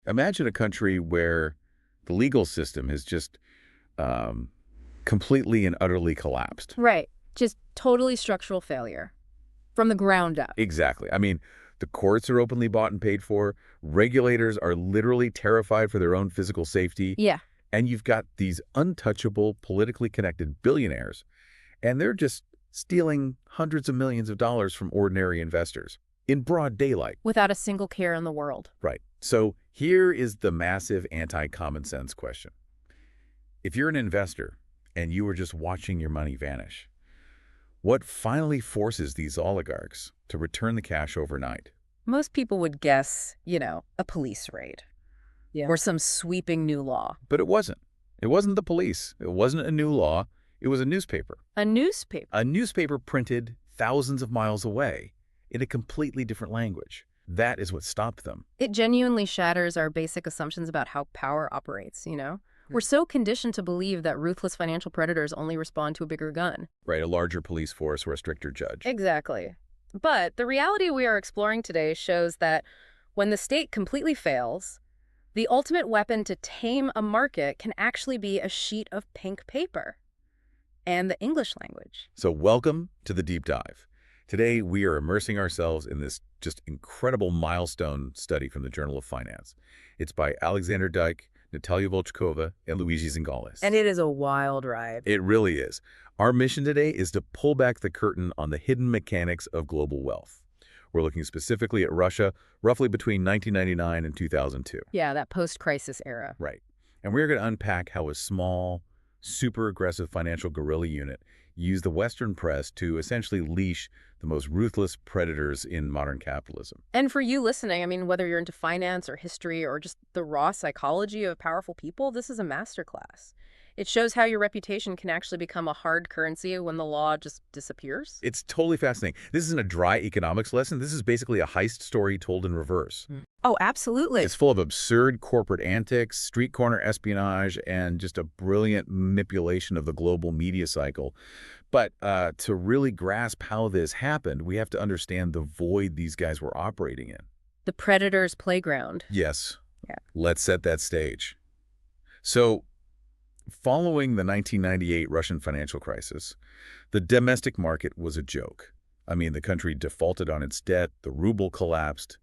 Imagine a country where the legal system has just um, completely and utterly collapsed. Right. Just totally structural failure from the ground up. Exactly. I mean, the courts are openly bought and paid for. Regulators are literally terrified for their own physical safety. Yeah. And you've got these untouchable, politically connected billionaires, and they're just stealing hundreds of millions of dollars from ordinary investors in broad daylight. Without a single care in the world. Right. So here is the massive anti-common sense question. If you're an investor and you were just watching your money vanish, what finally forces these oligarchs to return the cash overnight? Most people would guess, a police raid. Yeah. Or some sweeping new law. But it wasn't. It wasn't the police. It wasn't a new law. It was a newspaper. A newspaper? A newspaper printed thousands of miles away in a completely different language. That is what stopped them. It genuinely shatters our basic assumptions about how power operates, We're so conditioned to believe that ruthless financial predators only respond to a bigger gun. Right, a larger police force or a stricter judge. Exactly. But the reality we are exploring today shows that when the state completely fails, the ultimate weapon to tame a market can actually be a sheet of pink paper and the English language. So welcome to the deep dive. Today, we are immersing ourselves in this just incredible milestone study from the Journal of Finance. It's by Alexander Dyck, Natalya Volchkova, and Luigi Zingales. And it is a wild ride. It really is. Our mission today is to pull back the curtain on the hidden mechanics of global wealth. We're looking specifically at Russia, roughly between 1999 and 2002. Yeah, that post-crisis era. Right. And we're going to unpack how a small, super aggressive financial guerrilla unit used the Western press to essentially leash the most ruthless predators in modern capitalism. And for you listening, whether you're into finance or history or just the raw psychology of powerful people, this is a masterclass. It shows how your reputation can actually become a hard currency when the law just disappears. It's totally fascinating. This isn't a dry economics lesson. This is basically a heist story told in reverse. Oh, absolutely. It's full of absurd corporate antics, street corner espionage, and just a brilliant manipulation of the global media cycle. But to really grasp how this happened, we have to understand the void these guys were operating in. The predator's playground. Yes. Yeah. Let's set that stage. So, following the 1998 Russian financial crisis, the domestic market was a joke. The country defaulted on its debt, the ruble collapsed.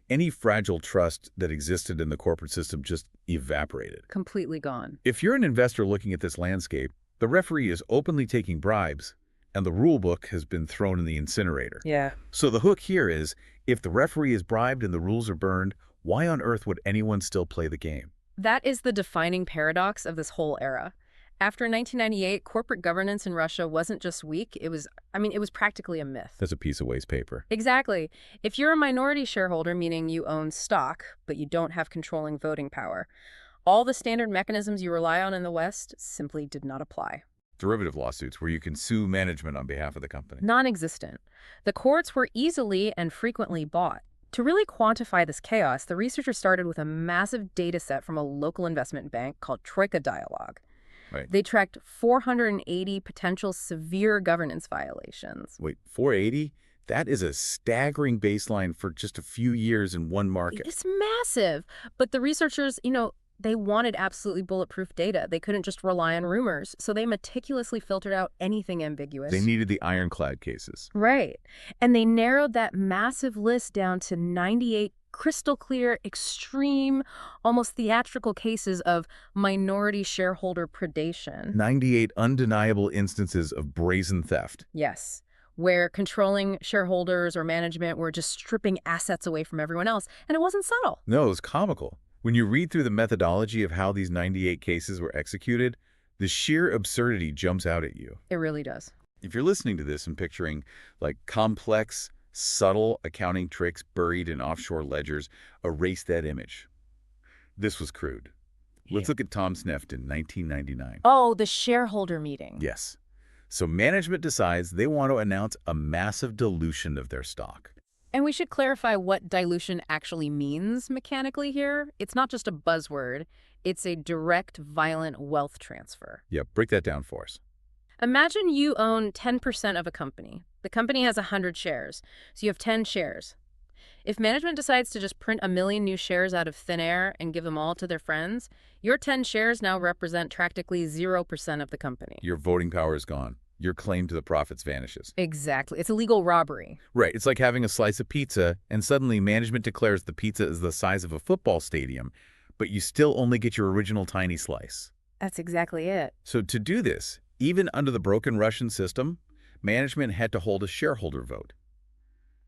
Any fragile trust that existed in the corporate system just evaporated. Completely gone. If you're an investor looking at this landscape, the referee is openly taking bribes, and the rule book has been thrown in the incinerator. Yeah. So the hook here is, if the referee is bribed and the rules are burned, why on earth would anyone still play the game? That is the defining paradox of this whole era. After 1998, corporate governance in Russia wasn't just weak, it was practically a myth. That's a piece of waste paper. Exactly. If you're a minority shareholder, meaning you own stock, but you don't have controlling voting power, all the standard mechanisms you rely on in the West simply did not apply. Derivative lawsuits where you can sue management on behalf of the company. Non-existent. The courts were easily and frequently bought. To really quantify this chaos, the researchers started with a massive data set from a local investment bank called Troika Dialogue. Right. They tracked 480 potential severe governance violations. Wait, 480? That is a staggering baseline for just a few years in one market. It's massive. But the researchers, they wanted absolutely bulletproof data. They couldn't just rely on rumors. So they meticulously filtered out anything ambiguous. They needed the ironclad cases. Right. And they narrowed that massive list down to 98 crystal clear, extreme, almost theatrical cases of minority shareholder predation. 98 undeniable instances of brazen theft. Yes, where controlling shareholders or management were just stripping assets away from everyone else. And it wasn't subtle. No, it was comical. When you read through the methodology of how these 98 cases were executed, the sheer absurdity jumps out at you. It really does. If you're listening to this and picturing like complex, subtle accounting tricks buried in offshore ledgers, erase that image. This was crude. Let's look at Tom Sneft in 1999. Oh, the shareholder meeting. Yes. So management decides they want to announce a massive dilution of their stock. And we should clarify what dilution actually means mechanically here. It's not just a buzzword. It's a direct, violent wealth transfer. Yeah, break that down for us. Imagine you own 10% of a company. The company has 100 shares, so you have 10 shares. If management decides to just print 1 million new shares out of thin air and give them all to their friends, your 10 shares now represent practically 0% of the company. Your voting power is gone. Your claim to the profits vanishes. Exactly. It's illegal robbery. Right. It's like having a slice of pizza, and suddenly management declares the pizza is the size of a football stadium, but you still only get your original tiny slice. That's exactly it. So to do this, even under the broken Russian system, management had to hold a shareholder vote.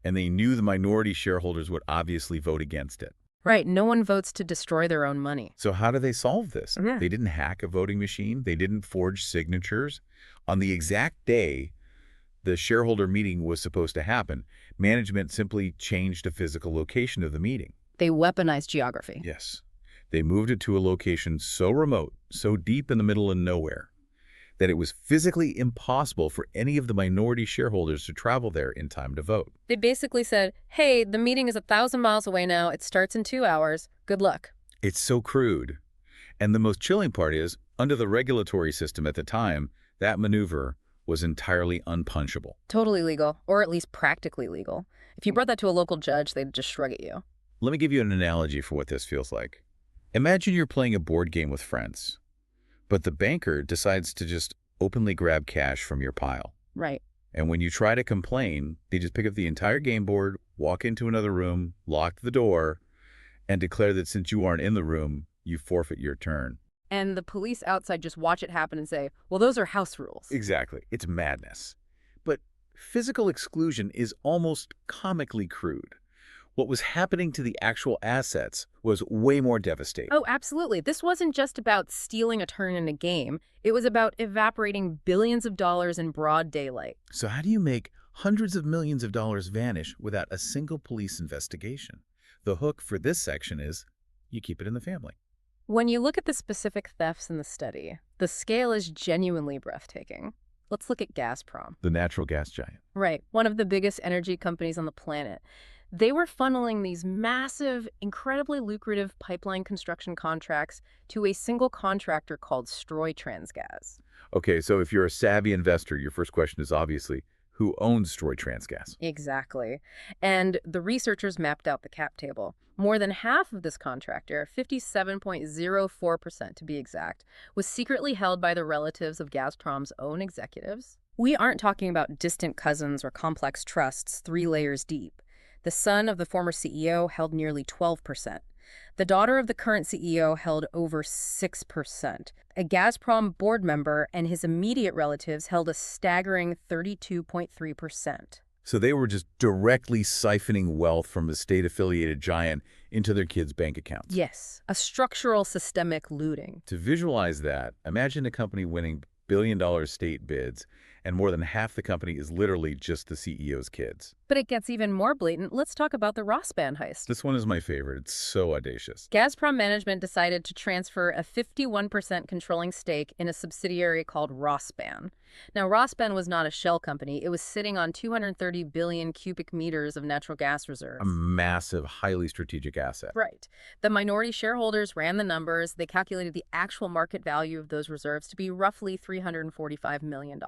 And they knew the minority shareholders would obviously vote against it. Right. No one votes to destroy their own money. So how do they solve this? Yeah. They didn't hack a voting machine. They didn't forge signatures. On the exact day the shareholder meeting was supposed to happen, management simply changed the physical location of the meeting. They weaponized geography. Yes. They moved it to a location so remote, so deep in the middle of nowhere, that it was physically impossible for any of the minority shareholders to travel there in time to vote. They basically said, hey, the meeting is 1,000 miles away now. It starts in 2 hours. Good luck. It's so crude. And the most chilling part is, under the regulatory system at the time, that maneuver was entirely unpunchable. Totally legal, or at least practically legal. If you brought that to a local judge, they'd just shrug at you. Let me give you an analogy for what this feels like. Imagine you're playing a board game with friends, but the banker decides to just openly grab cash from your pile. Right. And when you try to complain, they just pick up the entire game board, walk into another room, lock the door, and declare that since you aren't in the room, you forfeit your turn. And the police outside just watch it happen and say, well, those are house rules. Exactly. It's madness. But physical exclusion is almost comically crude. What was happening to the actual assets was way more devastating. Oh, absolutely. This wasn't just about stealing a turn in a game. It was about evaporating billions of dollars in broad daylight. So how do you make hundreds of millions of dollars vanish without a single police investigation? The hook for this section is you keep it in the family. When you look at the specific thefts in the study, the scale is genuinely breathtaking. Let's look at Gazprom. The natural gas giant. Right, one of the biggest energy companies on the planet. They were funneling these massive, incredibly lucrative pipeline construction contracts to a single contractor called Stroy Transgas. Okay, so if you're a savvy investor, your first question is obviously, who owns Stroy Transgas? Exactly. And the researchers mapped out the cap table. More than half of this contractor, 57.04% to be exact, was secretly held by the relatives of Gazprom's own executives. We aren't talking about distant cousins or complex trusts 3 layers deep. The son of the former CEO held nearly 12%. The daughter of the current CEO held over 6%. A Gazprom board member and his immediate relatives held a staggering 32.3%. So they were just directly siphoning wealth from a state-affiliated giant into their kids' bank accounts. Yes, a structural systemic looting. To visualize that, imagine a company winning billion-dollar state bids, and more than half the company is literally just the CEO's kids. But it gets even more blatant. Let's talk about the Rosban heist. This one is my favorite. It's so audacious. Gazprom management decided to transfer a 51% controlling stake in a subsidiary called Rosban. Now, Rosban was not a shell company. It was sitting on 230 billion cubic meters of natural gas reserves. A massive, highly strategic asset. Right. The minority shareholders ran the numbers. They calculated the actual market value of those reserves to be roughly $345 million.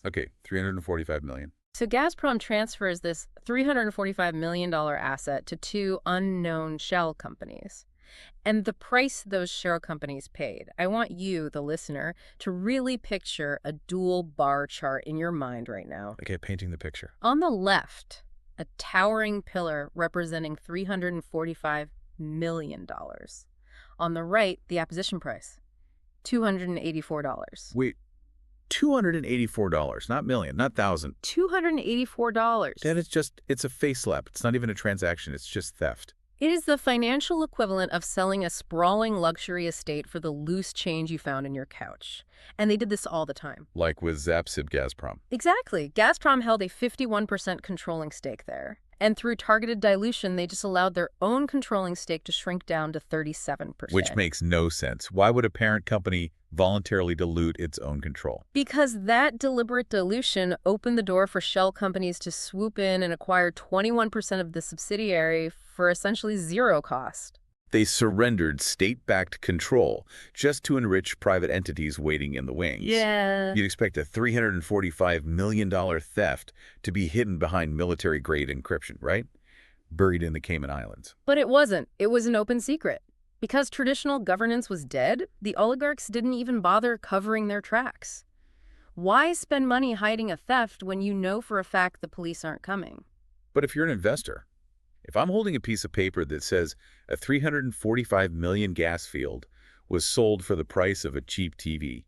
Okay, $345 million. So Gazprom transfers this $345 million asset to 2 unknown shell companies. And the price those shell companies paid, I want you, the listener, to really picture a dual bar chart in your mind right now. Okay, painting the picture. On the left, a towering pillar representing $345 million. On the right, the acquisition price, $284. Wait, $284, not million, not thousand. $284. Then it's a face slap. It's not even a transaction. It's just theft. It is the financial equivalent of selling a sprawling luxury estate for the loose change you found in your couch. And they did this all the time. Like with Zapsib Gazprom. Exactly. Gazprom held a 51% controlling stake there. And through targeted dilution, they just allowed their own controlling stake to shrink down to 37%. Which makes no sense. Why would a parent company voluntarily dilute its own control? Because that deliberate dilution opened the door for shell companies to swoop in and acquire 21% of the subsidiary for essentially zero cost. They surrendered state-backed control just to enrich private entities waiting in the wings. Yeah. You'd expect a $345 million theft to be hidden behind military-grade encryption, right? buried in the Cayman Islands. But it wasn't. It was an open secret. Because traditional governance was dead, the oligarchs didn't even bother covering their tracks. Why spend money hiding a theft when you know for a fact the police aren't coming? But if you're an investor, if I'm holding a piece of paper that says a 345 million gas field was sold for the price of a cheap TV,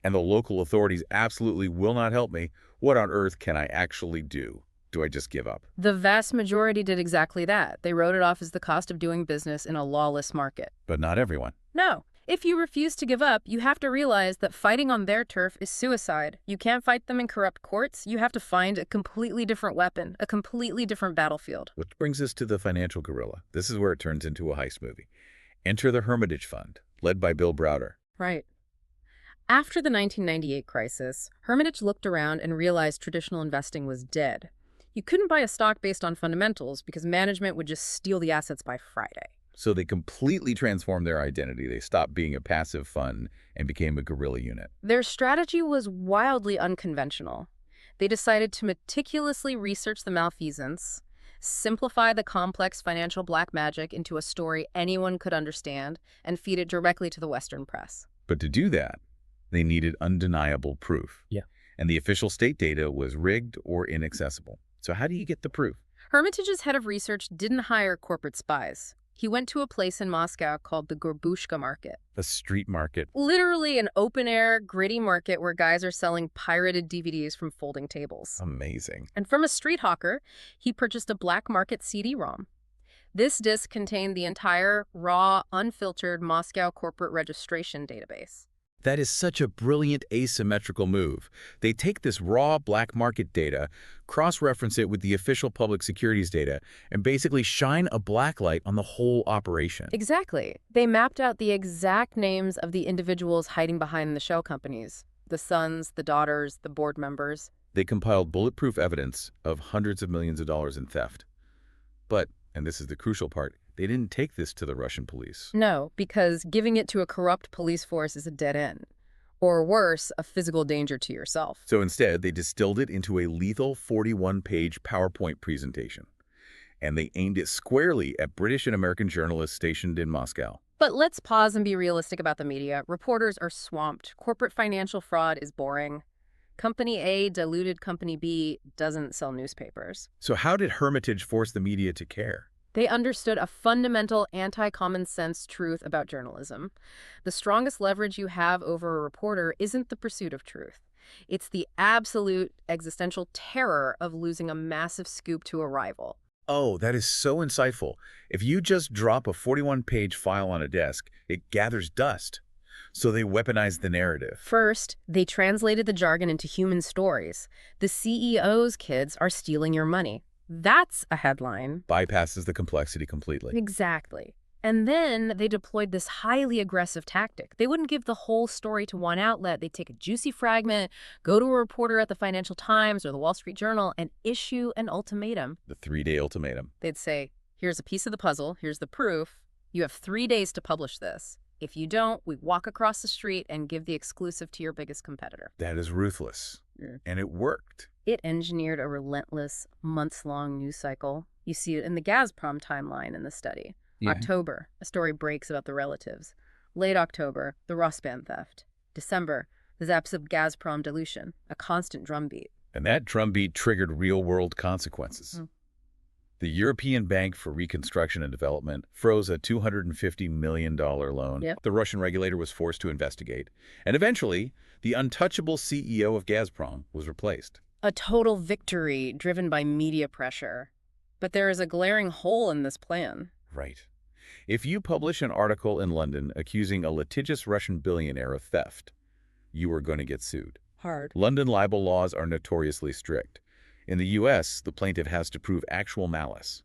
and the local authorities absolutely will not help me, what on earth can I actually do? Do I just give up? The vast majority did exactly that. They wrote it off as the cost of doing business in a lawless market. But not everyone. No. If you refuse to give up, you have to realize that fighting on their turf is suicide. You can't fight them in corrupt courts. You have to find a completely different weapon, a completely different battlefield. Which brings us to the financial guerrilla. This is where it turns into a heist movie. Enter the Hermitage Fund, led by Bill Browder. Right. After the 1998 crisis, Hermitage looked around and realized traditional investing was dead. You couldn't buy a stock based on fundamentals because management would just steal the assets by Friday. So they completely transformed their identity. They stopped being a passive fund and became a guerrilla unit. Their strategy was wildly unconventional. They decided to meticulously research the malfeasance, simplify the complex financial black magic into a story anyone could understand, and feed it directly to the Western press. But to do that, they needed undeniable proof. Yeah. And the official state data was rigged or inaccessible. So how do you get the proof? Hermitage's head of research didn't hire corporate spies. He went to a place in Moscow called the Gorbushka market. A street market. Literally an open-air, gritty market where guys are selling pirated DVDs from folding tables. Amazing. And from a street hawker, he purchased a black market CD-ROM. This disc contained the entire, raw, unfiltered Moscow corporate registration database. That is such a brilliant asymmetrical move. They take this raw black market data, cross-reference it with the official public securities data, and basically shine a black light on the whole operation. Exactly. They mapped out the exact names of the individuals hiding behind the shell companies. The sons, the daughters, the board members. They compiled bulletproof evidence of hundreds of millions of dollars in theft. But, and this is the crucial part, they didn't take this to the Russian police. No, because giving it to a corrupt police force is a dead end. Or worse, a physical danger to yourself. So instead, they distilled it into a lethal 41-page PowerPoint presentation. And they aimed it squarely at British and American journalists stationed in Moscow. But let's pause and be realistic about the media. Reporters are swamped. Corporate financial fraud is boring. Company A diluted Company B doesn't sell newspapers. So how did Hermitage force the media to care? They understood a fundamental anti-common sense truth about journalism. The strongest leverage you have over a reporter isn't the pursuit of truth. It's the absolute existential terror of losing a massive scoop to a rival. Oh, that is so insightful. If you just drop a 41-page file on a desk, it gathers dust. So they weaponized the narrative. First, they translated the jargon into human stories. The CEO's kids are stealing your money. That's a headline. Bypasses the complexity completely. Exactly. And then they deployed this highly aggressive tactic. They wouldn't give the whole story to one outlet. They'd take a juicy fragment, go to a reporter at the Financial Times or the Wall Street Journal, and issue an ultimatum. The 3-day ultimatum. They'd say, here's a piece of the puzzle, here's the proof. You have 3 days to publish this. If you don't, we walk across the street and give the exclusive to your biggest competitor. That is ruthless. Yeah. And it worked. It engineered a relentless, months-long news cycle. You see it in the Gazprom timeline in the study. Yeah. October, a story breaks about the relatives. Late October, the Rosban theft. December, the Zaps of Gazprom dilution, a constant drumbeat. And that drumbeat triggered real-world consequences. The European Bank for Reconstruction and Development froze a $250 million loan. Yep. The Russian regulator was forced to investigate. And eventually, the untouchable CEO of Gazprom was replaced. A total victory driven by media pressure. But there is a glaring hole in this plan. Right. If you publish an article in London accusing a litigious Russian billionaire of theft, you are going to get sued. Hard. London libel laws are notoriously strict. In the U.S., the plaintiff has to prove actual malice.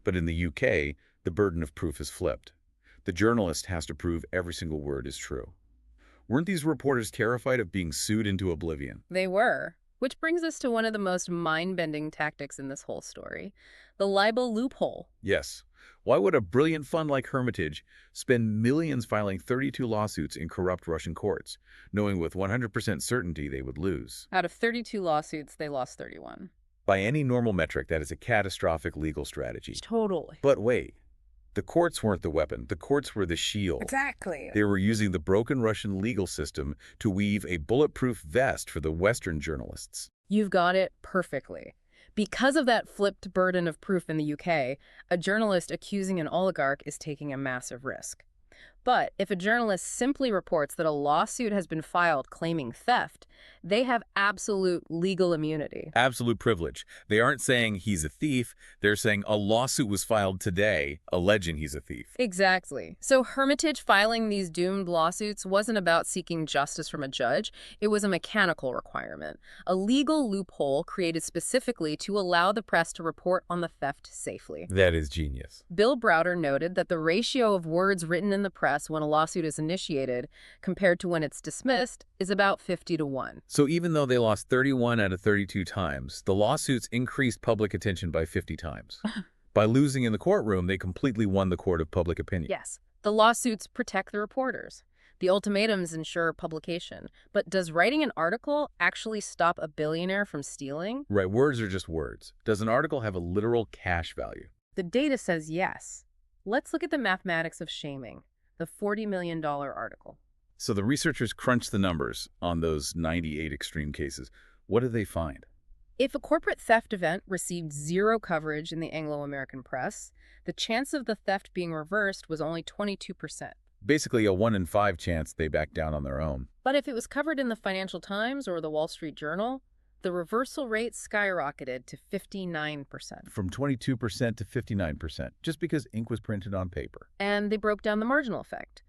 But in the U.K., the burden of proof is flipped. The journalist has to prove every single word is true. Weren't these reporters terrified of being sued into oblivion? They were. Which brings us to one of the most mind-bending tactics in this whole story, the libel loophole. Yes. Why would a brilliant fund like Hermitage spend millions filing 32 lawsuits in corrupt Russian courts, knowing with 100% certainty they would lose? Out of 32 lawsuits, they lost 31. By any normal metric, that is a catastrophic legal strategy. Totally. But wait, the courts weren't the weapon. The courts were the shield. Exactly. They were using the broken Russian legal system to weave a bulletproof vest for the Western journalists. You've got it perfectly. Because of that flipped burden of proof in the UK, a journalist accusing an oligarch is taking a massive risk. But if a journalist simply reports that a lawsuit has been filed claiming theft, they have absolute legal immunity. Absolute privilege. They aren't saying he's a thief. They're saying a lawsuit was filed today alleging he's a thief. Exactly. So Hermitage filing these doomed lawsuits wasn't about seeking justice from a judge. It was a mechanical requirement, a legal loophole created specifically to allow the press to report on the theft safely. That is genius. Bill Browder noted that the ratio of words written in the press when a lawsuit is initiated compared to when it's dismissed is about 50-1. So even though they lost 31 out of 32 times, the lawsuits increased public attention by 50 times. By losing in the courtroom, they completely won the court of public opinion. Yes, the lawsuits protect the reporters. The ultimatums ensure publication. But does writing an article actually stop a billionaire from stealing? Right, words are just words. Does an article have a literal cash value? The data says yes. Let's look at the mathematics of shaming, the $40 million article. So the researchers crunched the numbers on those 98 extreme cases. What did they find? If a corporate theft event received zero coverage in the Anglo-American press, the chance of the theft being reversed was only 22%. Basically a 1 in 5 chance they backed down on their own. But if it was covered in the Financial Times or the Wall Street Journal, the reversal rate skyrocketed to 59%. From 22% to 59%, just because ink was printed on paper. And they broke down the marginal effect.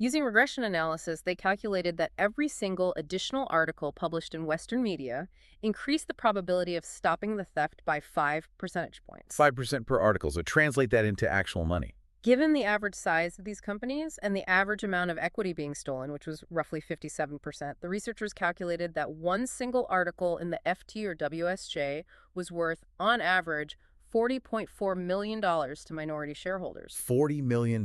Using regression analysis, they calculated that every single additional article published in Western media increased the probability of stopping the theft by 5 percentage points. 5% per article, so translate that into actual money. Given the average size of these companies and the average amount of equity being stolen, which was roughly 57%, the researchers calculated that one single article in the FT or WSJ was worth, on average, $40.4 million to minority shareholders. $40 million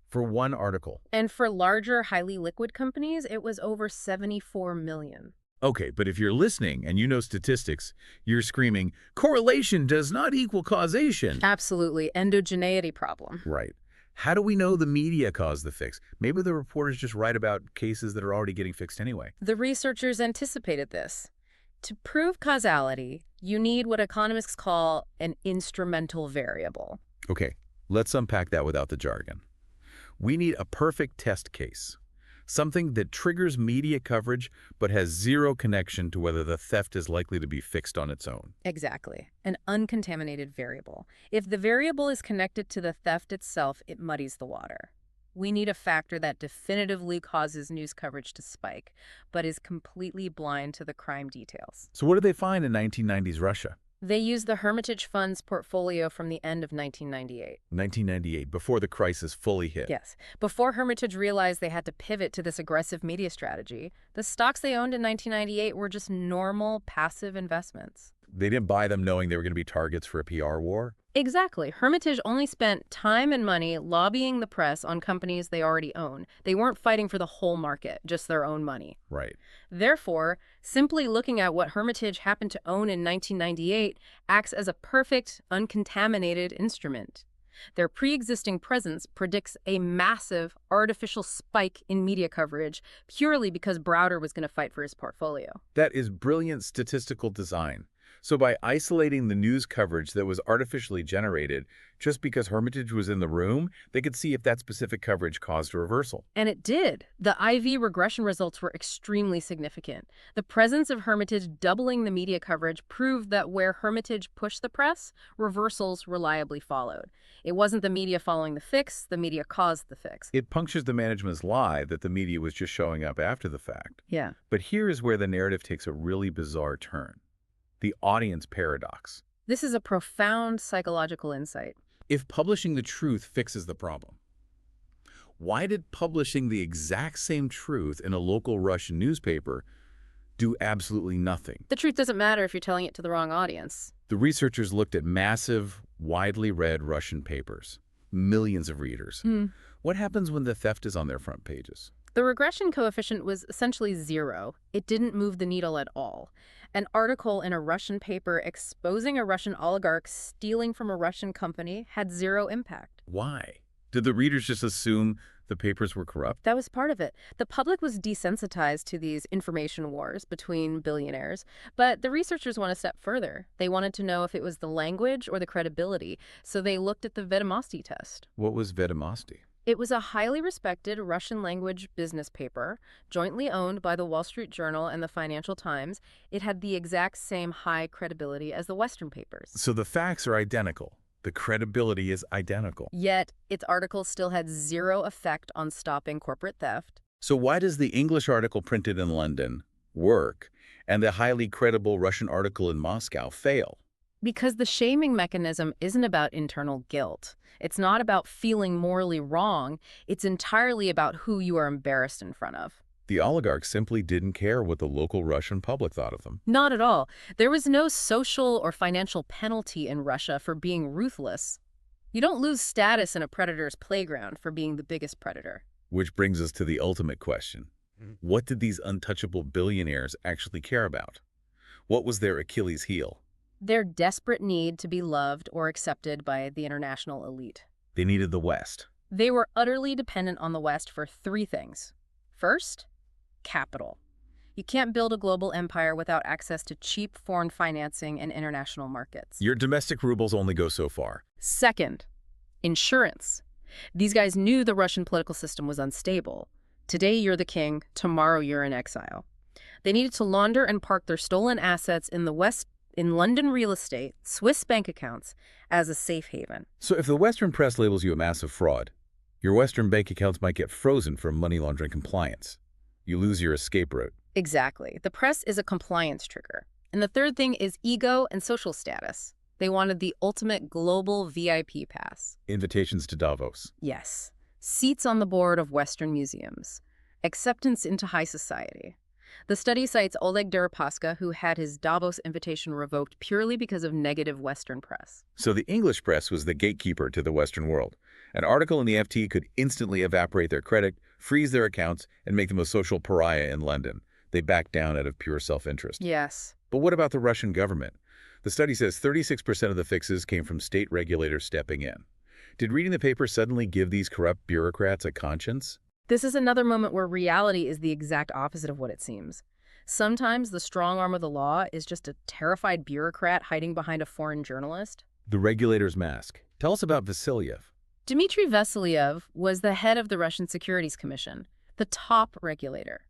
for one article. And for larger, highly liquid companies, it was over $74 million. Okay, but if you're listening and you know statistics, you're screaming, correlation does not equal causation. Absolutely. Endogeneity problem. Right. How do we know the media caused the fix? Maybe the reporters just write about cases that are already getting fixed anyway. The researchers anticipated this. To prove causality, you need what economists call an instrumental variable. Okay, let's unpack that without the jargon. We need a perfect test case. Something that triggers media coverage but has zero connection to whether the theft is likely to be fixed on its own. Exactly. An uncontaminated variable. If the variable is connected to the theft itself, it muddies the water. We need a factor that definitively causes news coverage to spike, but is completely blind to the crime details. So what did they find in 1990s Russia? They used the Hermitage Fund's portfolio from the end of 1998. 1998, before the crisis fully hit. Yes. Before Hermitage realized they had to pivot to this aggressive media strategy, the stocks they owned in 1998 were just normal, passive investments. They didn't buy them knowing they were going to be targets for a PR war? Exactly. Hermitage only spent time and money lobbying the press on companies they already own. They weren't fighting for the whole market, just their own money. Right. Therefore, simply looking at what Hermitage happened to own in 1998 acts as a perfect, uncontaminated instrument. Their pre-existing presence predicts a massive, artificial spike in media coverage purely because Browder was going to fight for his portfolio. That is brilliant statistical design. So by isolating the news coverage that was artificially generated, just because Hermitage was in the room, they could see if that specific coverage caused a reversal. And it did. The IV regression results were extremely significant. The presence of Hermitage doubling the media coverage proved that where Hermitage pushed the press, reversals reliably followed. It wasn't the media following the fix, the media caused the fix. It punctures the management's lie that the media was just showing up after the fact. Yeah. But here is where the narrative takes a really bizarre turn. The audience paradox. This is a profound psychological insight. If publishing the truth fixes the problem, why did publishing the exact same truth in a local Russian newspaper do absolutely nothing? The truth doesn't matter if you're telling it to the wrong audience. The researchers looked at massive, widely read Russian papers, millions of readers. What happens when the theft is on their front pages? The regression coefficient was essentially 0. It didn't move the needle at all. An article in a Russian paper exposing a Russian oligarch stealing from a Russian company had 0 impact. Why? Did the readers just assume the papers were corrupt? That was part of it. The public was desensitized to these information wars between billionaires, but the researchers went a step further. They wanted to know if it was the language or the credibility, so they looked at the Vedomosti test. What was Vedomosti? It was a highly respected Russian-language business paper, jointly owned by the Wall Street Journal and the Financial Times. It had the exact same high credibility as the Western papers. So the facts are identical. The credibility is identical. Yet, its article still had 0 effect on stopping corporate theft. So why does the English article printed in London work and the highly credible Russian article in Moscow fail? Because the shaming mechanism isn't about internal guilt. It's not about feeling morally wrong. It's entirely about who you are embarrassed in front of. The oligarchs simply didn't care what the local Russian public thought of them. Not at all. There was no social or financial penalty in Russia for being ruthless. You don't lose status in a predator's playground for being the biggest predator. Which brings us to the ultimate question. What did these untouchable billionaires actually care about? What was their Achilles heel? Their desperate need to be loved or accepted by the international elite. They needed the West. They were utterly dependent on the West for 3 things. First, capital. You can't build a global empire without access to cheap foreign financing and international markets. Your domestic rubles only go so far. Second, insurance. These guys knew the Russian political system was unstable. Today you're the king, tomorrow you're in exile. They needed to launder and park their stolen assets in the West, in London real estate, Swiss bank accounts, as a safe haven. So if the Western press labels you a massive fraud, your Western bank accounts might get frozen for money laundering compliance. You lose your escape route. Exactly. The press is a compliance trigger. And the third thing is ego and social status. They wanted the ultimate global VIP pass. Invitations to Davos. Yes. Seats on the board of Western museums. Acceptance into high society. The study cites Oleg Deripaska, who had his Davos invitation revoked purely because of negative Western press. So the English press was the gatekeeper to the Western world. An article in the FT could instantly evaporate their credit, freeze their accounts, and make them a social pariah in London. They backed down out of pure self-interest. Yes. But what about the Russian government? The study says 36% of the fixes came from state regulators stepping in. Did reading the paper suddenly give these corrupt bureaucrats a conscience? This is another moment where reality is the exact opposite of what it seems. Sometimes the strong arm of the law is just a terrified bureaucrat hiding behind a foreign journalist. The regulator's mask. Tell us about Vasilyev. Dmitry Vasilyev was the head of the Russian Securities Commission, the top regulator.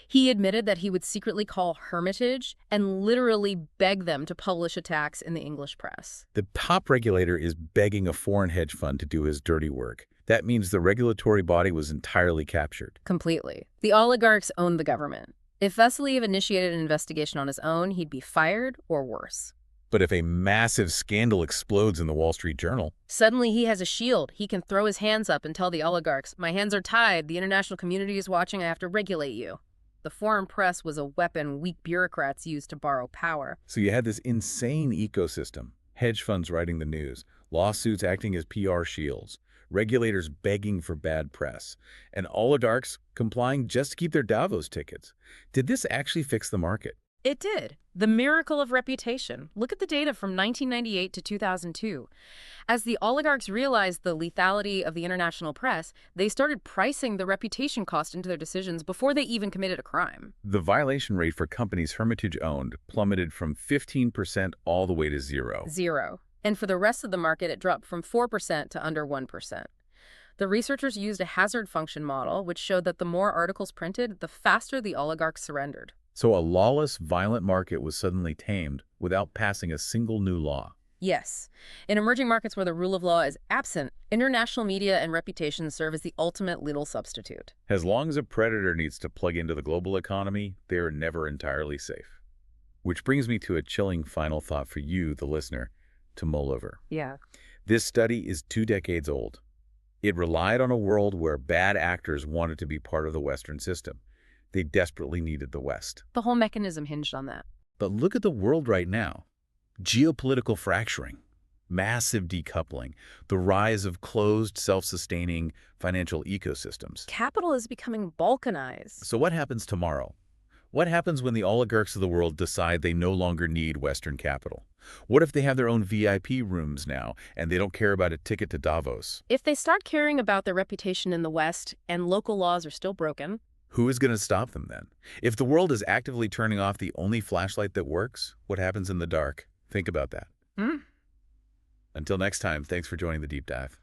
He admitted that he would secretly call Hermitage and literally beg them to publish attacks in the English press. The top regulator is begging a foreign hedge fund to do his dirty work. That means the regulatory body was entirely captured. Completely. The oligarchs owned the government. If Vasilyev initiated an investigation on his own, he'd be fired or worse. But if a massive scandal explodes in the Wall Street Journal, suddenly he has a shield. He can throw his hands up and tell the oligarchs, "My hands are tied. The international community is watching. I have to regulate you." The foreign press was a weapon weak bureaucrats used to borrow power. So you had this insane ecosystem. Hedge funds writing the news, lawsuits acting as PR shields, regulators begging for bad press, and oligarchs complying just to keep their Davos tickets. Did this actually fix the market? It did. The miracle of reputation. Look at the data from 1998 to 2002. As the oligarchs realized the lethality of the international press, they started pricing the reputation cost into their decisions before they even committed a crime. The violation rate for companies Hermitage owned plummeted from 15% all the way to 0. 0. And for the rest of the market, it dropped from 4% to under 1%. The researchers used a hazard function model, which showed that the more articles printed, the faster the oligarchs surrendered. So a lawless, violent market was suddenly tamed without passing a single new law. Yes. In emerging markets where the rule of law is absent, international media and reputation serve as the ultimate legal substitute. As long as a predator needs to plug into the global economy, they are never entirely safe. Which brings me to a chilling final thought for you, the listener, to mull over. Yeah. This study is 2 decades old. It relied on a world where bad actors wanted to be part of the Western system. They desperately needed the West. The whole mechanism hinged on that. But look at the world right now. Geopolitical fracturing, massive decoupling, the rise of closed, self-sustaining financial ecosystems. Capital is becoming balkanized. So what happens tomorrow? What happens when the oligarchs of the world decide they no longer need Western capital? What if they have their own VIP rooms now and they don't care about a ticket to Davos? If they start caring about their reputation in the West and local laws are still broken, Who is going to stop them then? If the world is actively turning off the only flashlight that works, what happens in the dark? Think about that. Until next time, thanks for joining the deep dive.